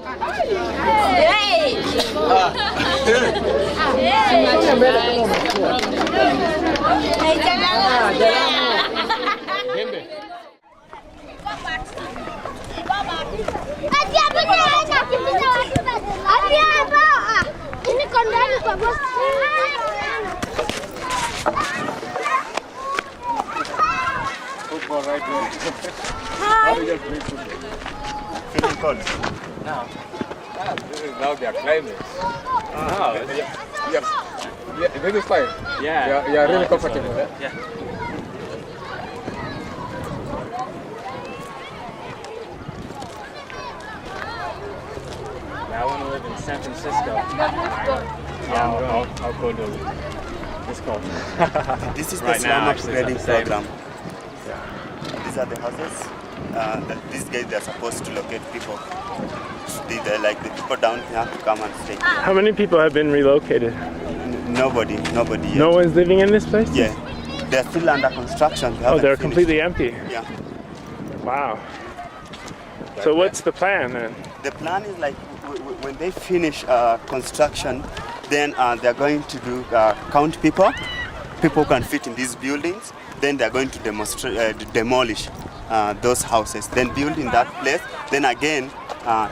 Football right now. How do you play football? Feeling cold? No. This is now their climate. Yeah, this is fine. Yeah. You are really comfortable. Yeah. I want to live in San Francisco. I'll go to this called. This is the Slum upgrading program. These are the houses. These guys, they are supposed to locate people. Like the people down here to come and stay. How many people have been relocated? Nobody yet. No one's living in this place? Yeah. They're still under construction. They're completely empty? Yeah. Wow. So what's the plan then? The plan is like when they finish construction, then they're going to do count people. People can fit in these buildings. Then they're going to demolish those houses. Then build in that place. Then again,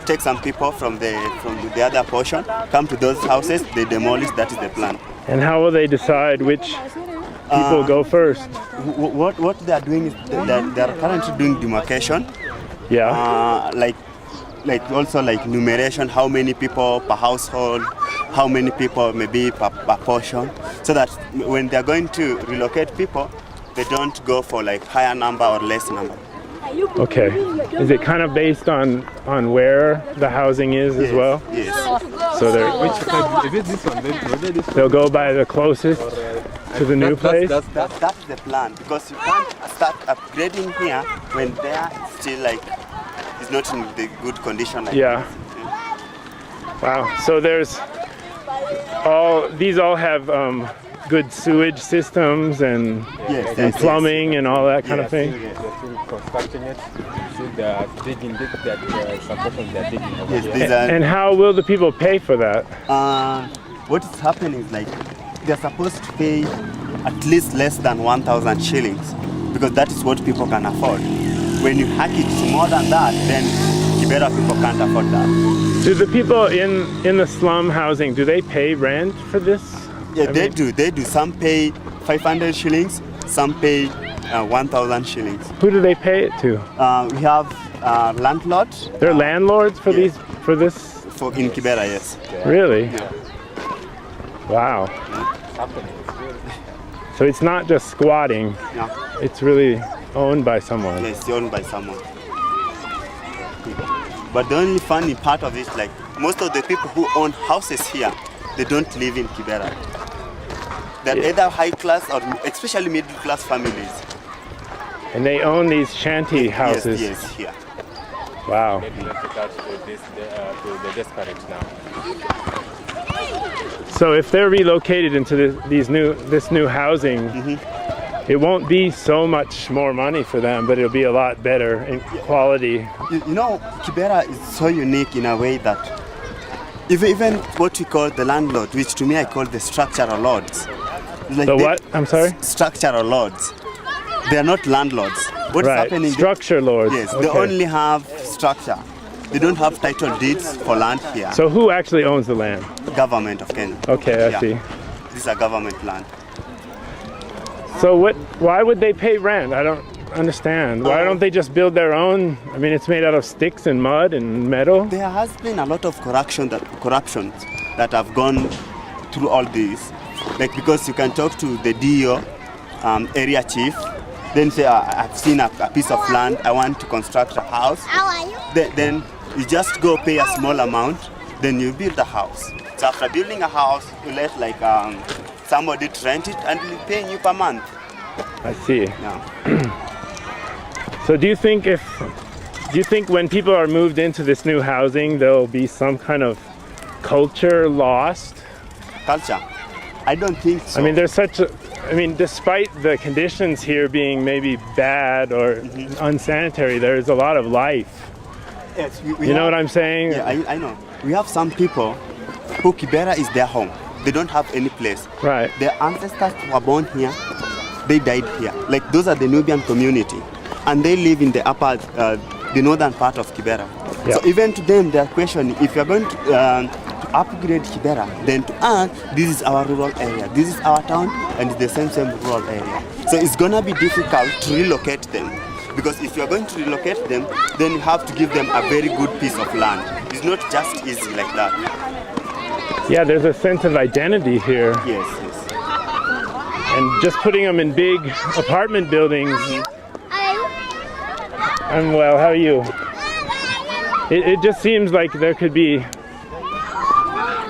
take some people from the other portion, come to those houses, they demolish. That is the plan. And how will they decide which people go first? What they are doing is they are currently doing demarcation. Yeah. Like also like numeration, how many people per household, how many people maybe per portion, so that when they are going to relocate people, they don't go for like higher number or less number. Okay. Is it kind of based on where the housing is as well? Yes. So they'll go by the closest to the new place? That's the plan, because you can't start upgrading here when they are still like, it's not in the good condition. Like yeah. Wow. So these all have good sewage systems and plumbing and all that kind of thing. They're still constructing it. See, they're digging it. Some portions they're digging over here. And how will the people pay for that? What is happening is like they're supposed to pay at least less than 1,000 shillings, because that is what people can afford. When you hack it to more than that, then Kibera people can't afford that. Do the people in the slum housing, do they pay rent for this? Yeah, they do. Some pay 500 shillings, some pay 1,000 shillings. Who do they pay it to? We have landlords. They're landlords for yeah. this? In Kibera, yes. Really? Yeah. Wow. So it's not just squatting. No. It's really owned by someone. Yes, it's owned by someone. But the only funny part of it, like most of the people who own houses here, they don't live in Kibera. They're either high class or especially middle class families. And they own these shanty houses. Yes, here. Wow. They left it out to the desperate now. So if they're relocated into this new housing, it won't be so much more money for them, but it'll be a lot better in quality. You know, Kibera is so unique in a way that even what we call the landlord, which to me I call the structural lords. Like the what? I'm sorry? Structural lords. They are not landlords. What's happening? Structure lords. Yes, okay. They only have structure. They don't have title deeds for land here. So who actually owns the land? Government of Kenya. Okay, I see. This is a government land. So why would they pay rent? I don't understand. Why don't they just build their own? I mean, it's made out of sticks and mud and metal. There has been a lot of corruption that have gone through all this. Like, because you can talk to the DO, area chief, then say, I've seen a piece of land, I want to construct a house. Then you just go pay a small amount, then you build a house. So after building a house, you let like somebody to rent it and we'll pay you per month. I see. Yeah. So do you think when people are moved into this new housing, there'll be some kind of culture lost? Culture? I don't think so. I mean, despite the conditions here being maybe bad or unsanitary, there's a lot of life. Yes, You know what I'm saying? Yeah, I know. We have some people who Kibera is their home. They don't have any place. Right. Their ancestors were born here. They died here. Like those are the Nubian community, and they live in the the northern part of Kibera. Yeah. So even to them, they are questioning if you are going to upgrade Kibera, then to us, this is our rural area. This is our town, and it's the same rural area. So it's gonna be difficult to relocate them, because if you are going to relocate them, then you have to give them a very good piece of land. It's not just easy like that. Yeah, there's a sense of identity here. Yes. And just putting them in big apartment buildings. I'm well, how are you? It just seems like there could be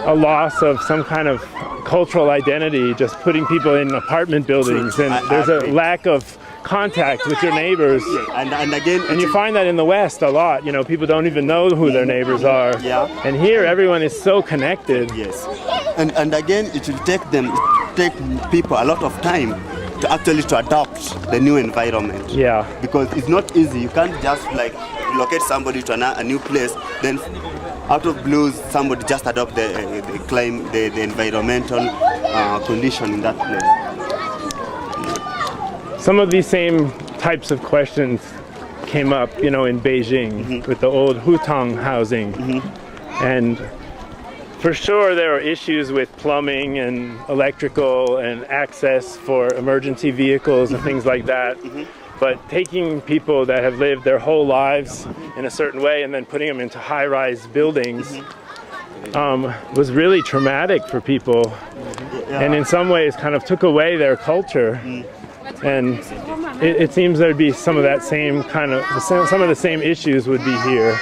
a loss of some kind of cultural identity, just putting people in apartment buildings. True. And there's a lack of contact with your neighbors. Yeah. And again, And you find that in the West a lot. You know, people don't even know who their neighbors are. Yeah. And here, everyone is so connected. Yes. And again, it will take people a lot of time to actually to adopt the new environment. Yeah. Because it's not easy. You can't just like relocate somebody to a new place, then out of blues somebody just adopt the environmental condition in that place. Some of these same types of questions came up, you know, in Beijing with the old hutong housing. And for sure there are issues with plumbing and electrical and access for emergency vehicles and things like that. But taking people that have lived their whole lives in a certain way and then putting them into high-rise buildings was really traumatic for people. And in some ways kind of took away their culture. And it seems there'd be some of that same kind of, some of the same issues would be here.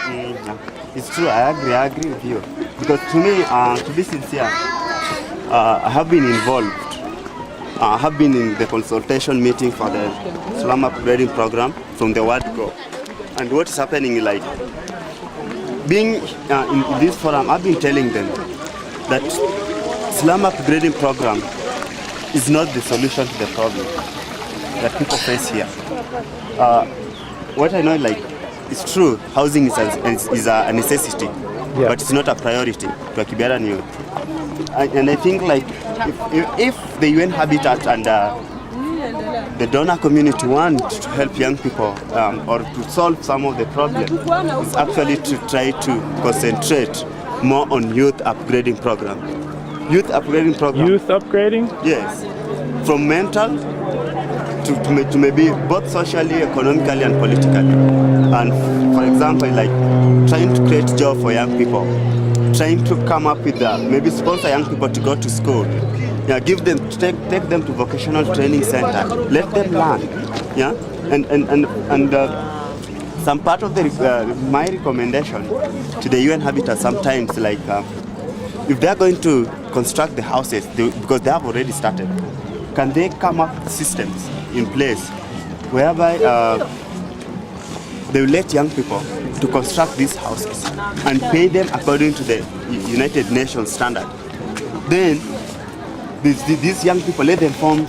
It's true, I agree with you. Because to me, to be sincere, I have been involved. I have been in the consultation meeting for the Slum upgrading program from the word go. And what is happening, like, being in this forum, I've been telling them that Slum upgrading program is not the solution to the problem that people face here. What I know, like, it's true, housing is a necessity, but it's not a priority to a Kiberan youth. And I think, like, if the UN Habitat and the donor community want to help young people or to solve some of the problems, it's actually to try to concentrate more on youth upgrading program. Youth upgrading program. Youth upgrading? Yes. From mental to maybe both socially, economically, and politically. And for example, like trying to create job for young people, trying to come up with maybe sponsor young people to go to school. Yeah, give them, take them to vocational training center. Let them learn. Yeah, and some part of my recommendation to the UN Habitat sometimes, like if they are going to construct the houses, because they have already started, can they come up with systems in place whereby they will let young people to construct these houses and pay them according to the United Nations standard. Then these young people, let them form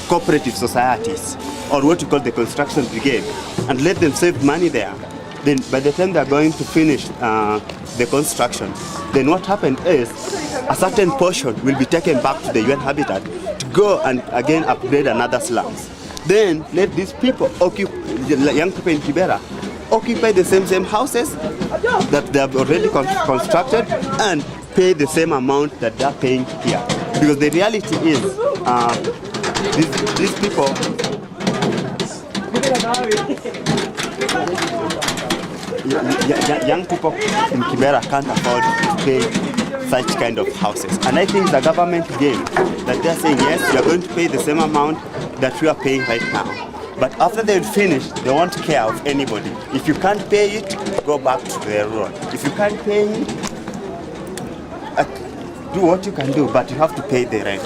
cooperative societies, or what you call the construction brigade, and let them save money there. Then by the time they are going to finish the construction, then what happened is a certain portion will be taken back to the UN Habitat to go and again upgrade another slums. Then let these people occupy, young people in Kibera, occupy the same houses that they have already constructed and pay the same amount that they are paying here. Because the reality is, these people, young people in Kibera can't afford to pay such kind of houses. And I think the government game that they're saying, yes, you're going to pay the same amount that we are paying right now. But after they've finished, they won't care of anybody. If you can't pay it, go back to the road. If you can't pay it, do what you can do, but you have to pay the rent.